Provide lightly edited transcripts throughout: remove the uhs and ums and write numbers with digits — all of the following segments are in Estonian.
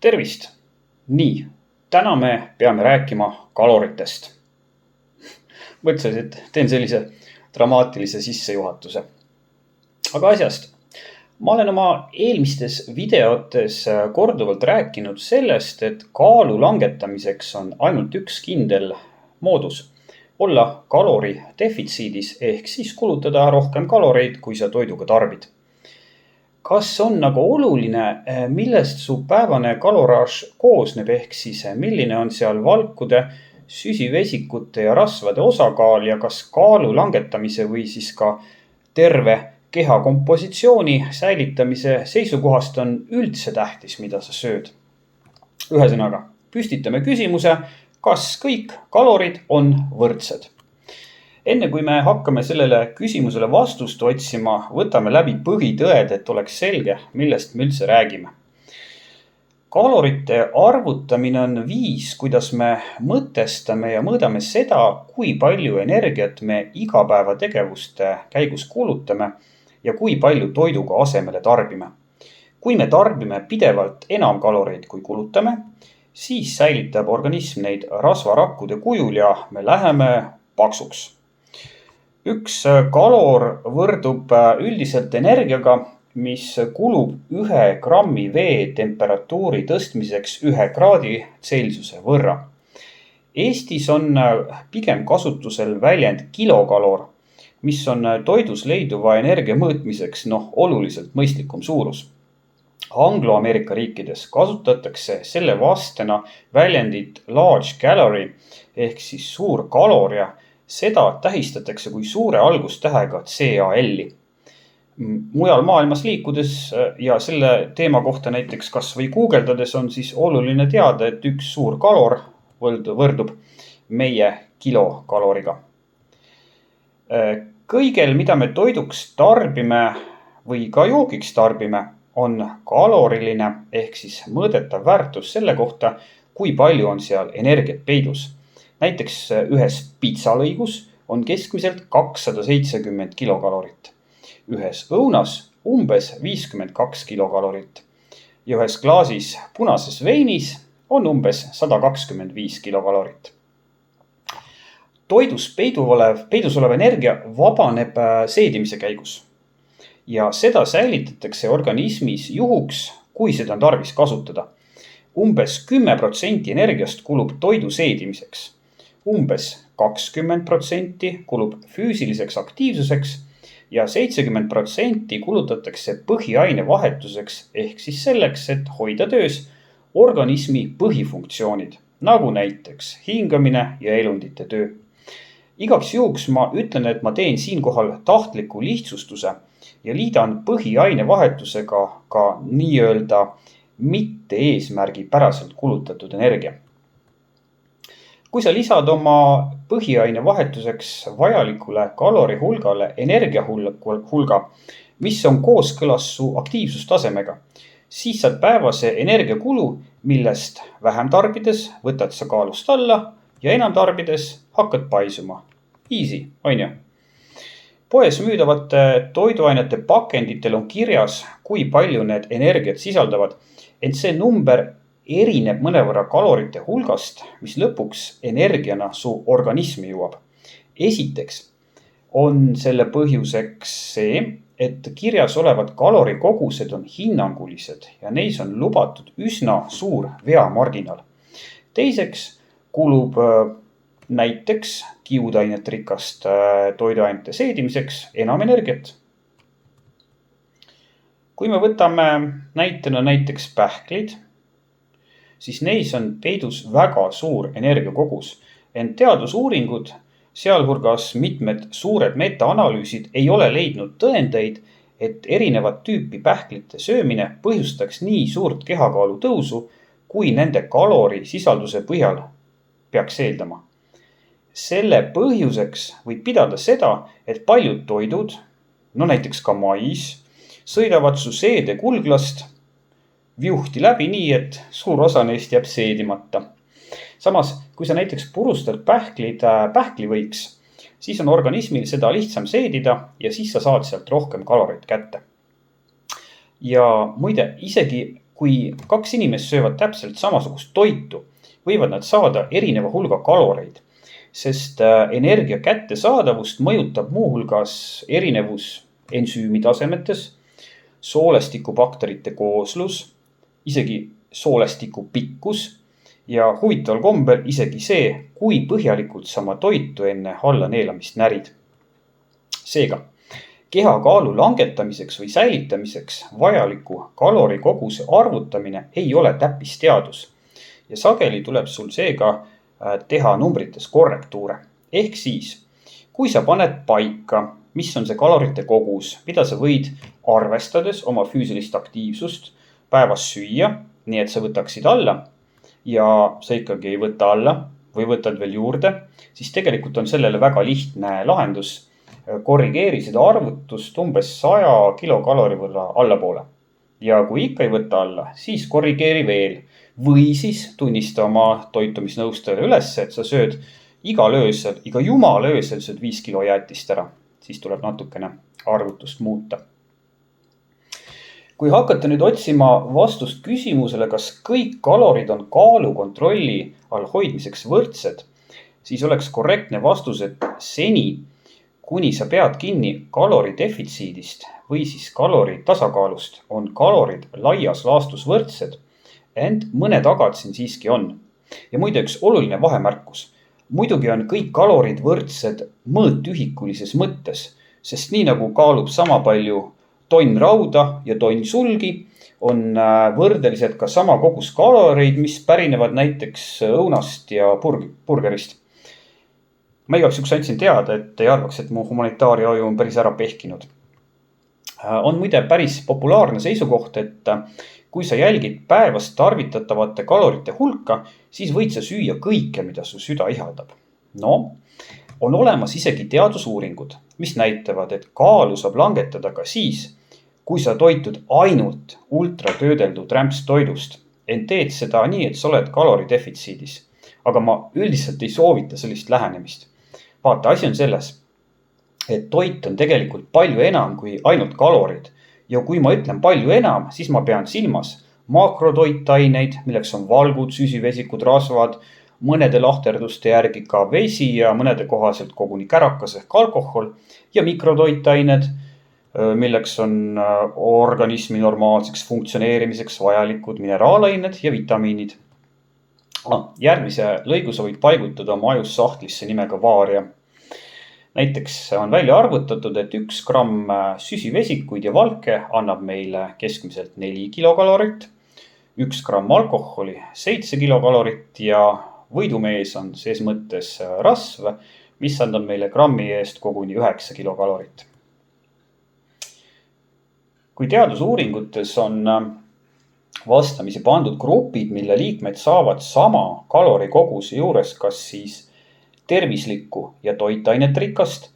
Tervist! Nii, täna me peame rääkima kaloritest. Mõtlesin, et teen sellise dramaatilise sissejuhatuse. Aga asjast. Ma olen oma eelmistes videotes korduvalt rääkinud sellest, et kaalu langetamiseks on ainult üks kindel moodus. Olla kalori defitsiidis ehk siis kulutada rohkem kaloreid, kui sa toiduga tarbid. Kas on nagu oluline, millest su päevane kaloraaž koosneb ehk siis milline on seal valkude, süsivesikute ja rasvade osakaal ja kas kaalu langetamise või siis ka terve keha kompositsiooni säilitamise seisukohast on üldse tähtis, mida sa sööd. Ühesõnaga, püstitame küsimuse, kas kõik kalorid on võrdsed. Enne kui me hakkame sellele küsimusele vastust otsima, võtame läbi põhitõed, et oleks selge, millest me üldse räägime. Kalorite arvutamine on viis, kuidas me mõtestame ja mõõdame seda, kui palju energiat me igapäevategevuste käigus kulutame ja kui palju toiduga asemele tarbime. Kui me tarbime pidevalt enam kaloreid kui kulutame, siis säilitab organism neid rasvarakkude kujul ja me läheme paksuks. Üks kalor võrdub üldiselt energiaga, mis kulub 1 grammi vee temperatuuri tõstmiseks 1 kraadi Celsiuse võrra. Eestis on pigem kasutusel väljend kilokalor, mis on toidus leiduva energia mõõtmiseks oluliselt mõistlikum suurus. Anglo-Ameerika riikides kasutatakse selle vastena väljendit large calorie ehk siis suur kalor ja seda tähistatakse kui suure algustähega CAL-i. Mujal maailmas liikudes ja selle teema kohta näiteks kas või guugeldades on siis oluline teada, et üks suur kalor võrdub meie kilokaloriga. Kõigel, mida me toiduks tarbime või ka joogiks tarbime, on kaloriline ehk siis mõõdetav väärtus selle kohta, kui palju on seal energiat peidus. Näiteks ühes pitsalõigus on keskmiselt 270 kilokalorit. Ühes õunas umbes 52 kilokalorit. Ja ühes klaasis punases veinis on umbes 125 kilokalorit. Toidus peidus olev energia vabaneb seedimise käigus. Ja seda säilitatakse organismis juhuks, kui seda on tarvis kasutada. Umbes 10% energiast kulub toidu seedimiseks. Umbes 20% kulub füüsiliseks aktiivsuseks ja 70% kulutatakse põhiaine vahetuseks ehk siis selleks, et hoida töös organismi põhifunktsioonid, nagu näiteks hingamine ja elundite töö. Igaks juhuks ma ütlen, et ma teen siinkohal tahtliku lihtsustuse ja liidan põhiaine vahetusega ka nii-öelda mitte eesmärgi päraselt kulutatud energia. Kui sa lisad oma põhiaine vahetuseks vajalikule kalori hulgale energia hulga, mis on kooskõlas su aktiivsustasemega, siis saad päevase energiakulu, millest vähem tarbides võtad sa kaalust alla ja enam tarbides hakkad paisuma. Easy, on ju? Poes müüdavate toiduainete pakenditel on kirjas, kui palju need energiat sisaldavad, ent see number erineb mõnevõrra kalorite hulgast, mis lõpuks energiana su organismi jõuab. Esiteks on selle põhjuseks see, et kirjas olevad kalorikogused on hinnangulised ja neis on lubatud üsna suur veamarginaal. Teiseks kulub näiteks kiudainet rikast toiduainete seedimiseks enam energiat. Kui me võtame näiteks pähklid, siis neis on peidus väga suur energiakogus, ent teadusuuringud, sealhulgas mitmed suured metaanalüüsid ei ole leidnud tõendeid, et erinevat tüüpi pähklite söömine põhjustaks nii suurt kehakaalu tõusu, kui nende kalorisisalduse põhjal peaks eeldama. Selle põhjuseks võib pidada seda, et paljud toidud, näiteks ka mais, sõidavad su seedekulglast viuhti läbi nii, et suur osa neist jääb seedimata. Samas, kui sa näiteks purustad pähklivõiks, siis on organismil seda lihtsam seedida ja siis sa saad sealt rohkem kaloreid kätte. Ja muide, isegi kui kaks inimest söövad täpselt samasugust toitu, võivad nad saada erineva hulga kaloreid, sest energia kättesaadavust mõjutab muuhulgas erinevus ensüümitasemetes, soolestikubakterite kooslus, isegi soolestiku pikkus ja huvitaval kombel isegi see, kui põhjalikult sa oma toitu enne allaneelamist närid. Seega, kehakaalu langetamiseks või säilitamiseks vajaliku kalorikoguse arvutamine ei ole täppisteadus ja sageli tuleb sul seega teha numbrites korrektuure. Ehk siis, kui sa paned paika, mis on see kalorite kogus, mida sa võid arvestades oma füüsilist aktiivsust päevas süüa, nii et sa võtaksid alla ja sa ikkagi ei võta alla või võtad veel juurde, siis tegelikult on sellele väga lihtne lahendus. Korrigeeri seda arvutust umbes 100 kilokalori võrra allapoole. Ja kui ikka ei võta alla, siis korrigeeri veel. Või siis tunnista oma toitumisnõustajale üles, et sa sööd igal öösel, iga jumala öösel sööd 5 kilo jäätist ära. Siis tuleb natukene arvutust muuta. Kui hakata nüüd otsima vastust küsimusele, kas kõik kalorid on kaalukontrolli all hoidmiseks võrdsed, siis oleks korrektne vastus, et seni, kuni sa pead kinni kalori defitsiidist või siis kalori tasakaalust, on kalorid laias laastus võrdsed, ent mõned agad siin siiski on. Ja muide üks oluline vahemärkus. Muidugi on kõik kalorid võrdsed mõõtühikulises mõttes, sest nii nagu kaalub sama palju tonn rauda ja tonn sulgi, on võrdelised ka sama kogus kaloreid, mis pärinevad näiteks õunast ja burgerist. Ma igaks juhuks andsin teada, et ei arvaks, et mu humanitaariaju on päris ära pehkinud. On muide päris populaarne seisukoht, et kui sa jälgid päevast tarvitatavate kalorite hulka, siis võid sa süüa kõike, mida su süda ihaldab. No, on olemas isegi teadusuuringud, mis näitavad, et kaalu saab langetada ka siis, kui sa toitud ainult ultratöödeldud rämpstoidust, ent teed seda nii, et sa oled kaloridefitsiidis. Aga ma üldiselt ei soovita sellist lähenemist. Vaata, asi on selles, et toit on tegelikult palju enam kui ainult kalorid. Ja kui ma ütlen palju enam, siis ma pean silmas makrotoitaineid, milleks on valgud, süsivesikud, rasvad, mõnede lahterduste järgi ka vesi ja mõnede kohaselt koguni kärakas ehk alkohol ja mikrotoitained, milleks on organismi normaalseks funktsioneerimiseks vajalikud mineraalained ja vitamiinid. Järgmise lõigu sa võid paigutada oma ajus sahtlisse nimega vaaria. Näiteks on välja arvutatud, et 1 gramm süsivesikuid ja valke annab meile keskmiselt 4 kilokalorit, 1 gramm alkoholi 7 kilokalorit ja võidumees on ses mõttes rasv, mis annab meile grammi eest koguni 9 kilokalorit. Kui teadusuuringutes on vastamisi pandud grupid, mille liikmed saavad sama kalorikoguse juures kas siis tervislikku ja toitainet rikast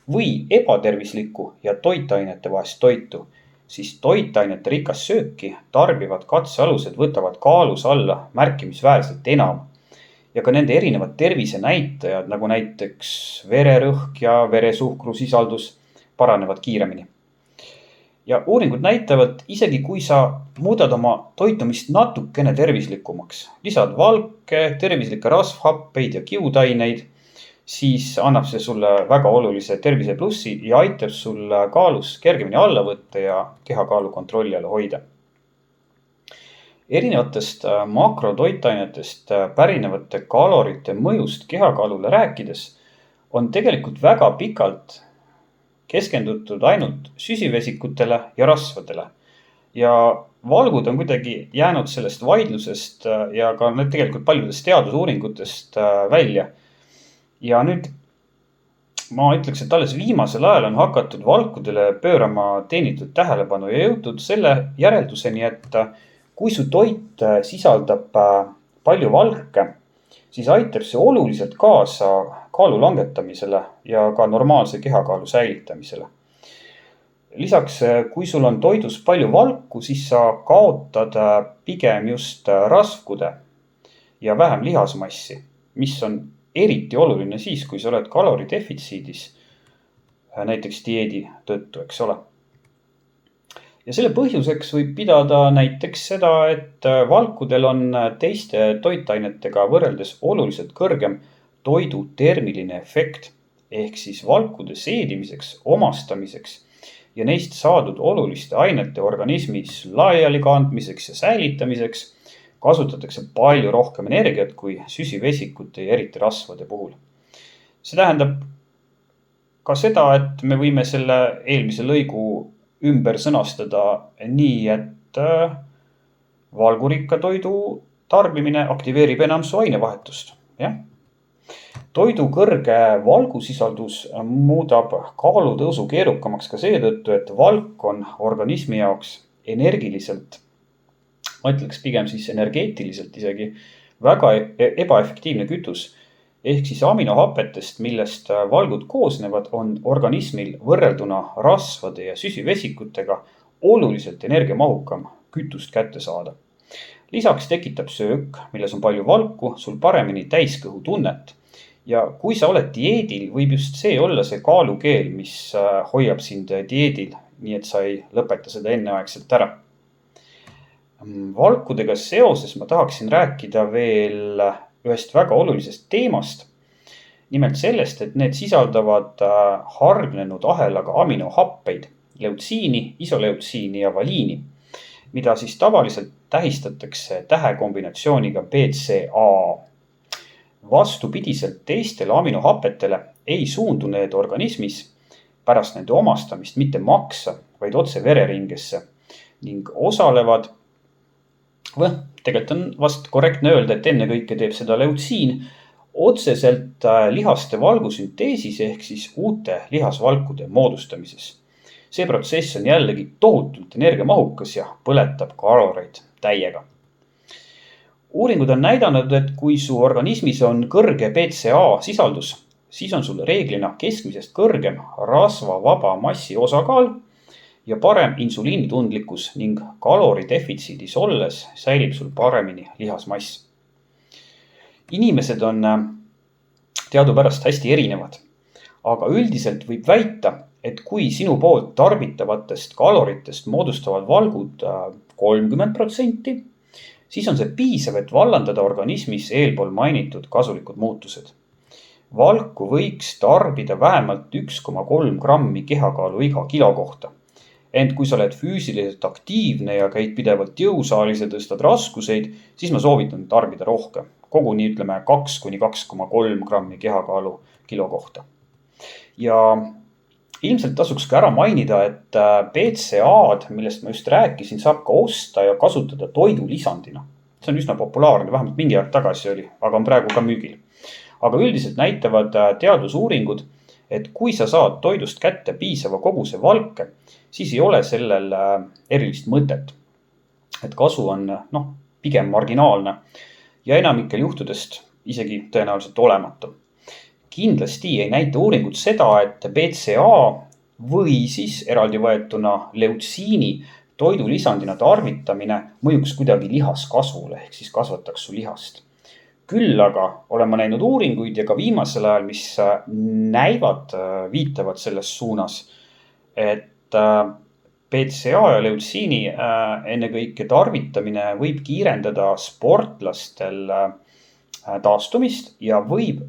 või ebatervislikku ja toitainete vahest toitu, siis toitainete rikast sööki tarbivad katsealused võtavad kaalus alla märkimisväärselt enam. Ja ka nende erinevad tervisenäitajad, nagu näiteks vererõhk ja veresuhkrusisaldus paranevad kiiremini. Ja uuringud näitavad, isegi kui sa muudad oma toitumist natukene tervislikumaks, lisad valke, tervislikke rasvhappeid ja kiudaineid, siis annab see sulle väga olulise terviseplussi ja aitab sul kaalus kergemini alla võtta ja kehakaalu kontrolli all hoida. Erinevatest makrotoitainetest pärinevate kalorite mõjust kehakaalule rääkides on tegelikult väga pikalt keskendutud ainult süsivesikutele ja rasvadele. Ja valgud on kuidagi jäänud sellest vaidlusest ja ka tegelikult paljudest teadusuuringutest välja. Ja nüüd ma ütleks, et alles viimasel ajal on hakatud valkudele pöörama teenitud tähelepanu ja jõutud selle järelduseni, et kui su toit sisaldab palju valke, siis aitab see oluliselt kaasa kaalu langetamisele ja ka normaalse kehakaalu säilitamisele. Lisaks, kui sul on toidus palju valku, siis sa kaotad pigem just rasvkude ja vähem lihasmassi, mis on eriti oluline siis, kui sa oled kaloridefitsiidis, näiteks dieedi tõttu, eks ole. ja selle põhjuseks võib pidada näiteks seda, et valkudel on teiste toitainetega võrreldes oluliselt kõrgem toidu termiline efekt. Ehk siis valkude seedimiseks, omastamiseks ja neist saadud oluliste ainete organismis laiali kandmiseks ja säilitamiseks kasutatakse palju rohkem energiat kui süsivesikute ja eriti rasvade puhul. See tähendab ka seda, et me võime selle eelmise lõigu ümber sõnastada nii, et valgurikka toidu tarbimine aktiveerib enam su ainevahetust. Jah. Toidu kõrge valgusisaldus muudab kaalutõusu keerukamaks ka seetõttu, et valk on organismi jaoks energiliselt, ma ütleks pigem siis energeetiliselt isegi, väga ebaefektiivne kütus. Ehk siis aminohapetest, millest valgud koosnevad, on organismil võrrelduna rasvade ja süsivesikutega oluliselt energiamahukam kütust kätte saada. Lisaks tekitab söök, milles on palju valku, sul paremini täiskõhu tunnet. Ja kui sa oled dieedil, võib just see olla see kaalukeel, mis hoiab sind dieedil, nii et sa ei lõpeta seda enneaegselt ära. Valkudega seoses ma tahaksin rääkida veel ühest väga olulisest teemast. Nimelt sellest, et need sisaldavad hargnenud ahelaga aminohappeid, leutsiini, isoleutsiini ja valiini, mida siis tavaliselt tähistatakse tähekombinatsiooniga BCA. Vastupidiselt teistele aminohapetele ei suundu need organismis pärast nende omastamist mitte maksa, vaid otse vereringesse ning osalevad, tegelikult on vast korrektne öelda, et ennekõike teeb seda leutsiin, otseselt lihaste valgusünteesis ehk siis uute lihasvalkude moodustamises. See protsess on jällegi tohutult energiamahukas ja põletab kaloreid täiega. Uuringud on näidanud, et kui su organismis on kõrge BCA sisaldus, siis on sul reeglina keskmisest kõrgem rasvavaba massi osakaal ja parem insuliinitundlikkus ning kaloridefitsiidis olles säilib sul paremini lihasmass. Inimesed on teadupärast hästi erinevad, aga üldiselt võib väita, et kui sinu poolt tarbitavatest kaloritest moodustavad valgud 30%, siis on see piisav, et vallandada organismis eelpool mainitud kasulikud muutused. Valku võiks tarbida vähemalt 1,3 grammi kehakaalu iga kilo kohta. Ent kui sa oled füüsiliselt aktiivne ja käid pidevalt jõusaalis ja tõstad raskuseid, siis ma soovitan tarbida rohkem. Koguni ütleme 2–2,3 grammi kehakaalu kilo kohta. Ja ilmselt tasuks ka ära mainida, et BCA-d, millest ma just rääkisin, saab ka osta ja kasutada toidulisandina. See on üsna populaarne, vähemalt mingi aeg tagasi oli, aga on praegu ka müügil. Aga üldiselt näitavad teadusuuringud, et kui sa saad toidust kätte piisava koguse valke, siis ei ole sellel erilist mõtet. Et kasu on pigem marginaalne ja enamikel juhtudest isegi tõenäoliselt olematu. Kindlasti ei näita uuringud seda, et BCA või siis eraldi võetuna leutsiini toidulisandina tarvitamine mõjuks kuidagi lihaskasvule ehk siis kasvataks su lihast. Küll aga olen ma näinud uuringuid ja ka viimasel ajal, mis viitavad selles suunas, et BCA ja leutsiini ennekõike tarvitamine võib kiirendada sportlastel taastumist ja võib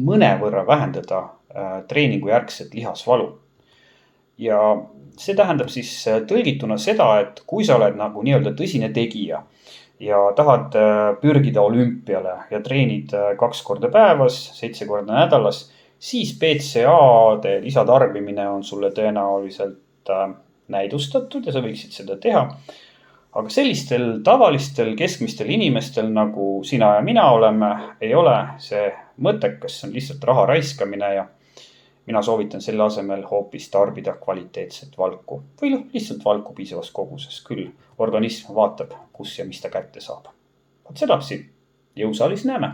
mõnevõrra vähendada treeningu järgset lihasvalu. Ja see tähendab siis tõlgituna seda, et kui sa oled nagu nii-öelda tõsine tegija ja tahad pürgida olümpiale ja treenid 2 korda päevas, 7 korda nädalas, siis BCA-de lisatarbimine on sulle tõenäoliselt näidustatud ja sa võiksid seda teha. Aga sellistel tavalistel keskmistel inimestel nagu sina ja mina oleme, ei ole see mõttekas, see on lihtsalt raha raiskamine ja mina soovitan selle asemel hoopis tarbida kvaliteetset valku või lihtsalt valku piisavas koguses. Küll organism vaatab, kus ja mis ta kätte saab. Sedapsi, jõusaalis näeme.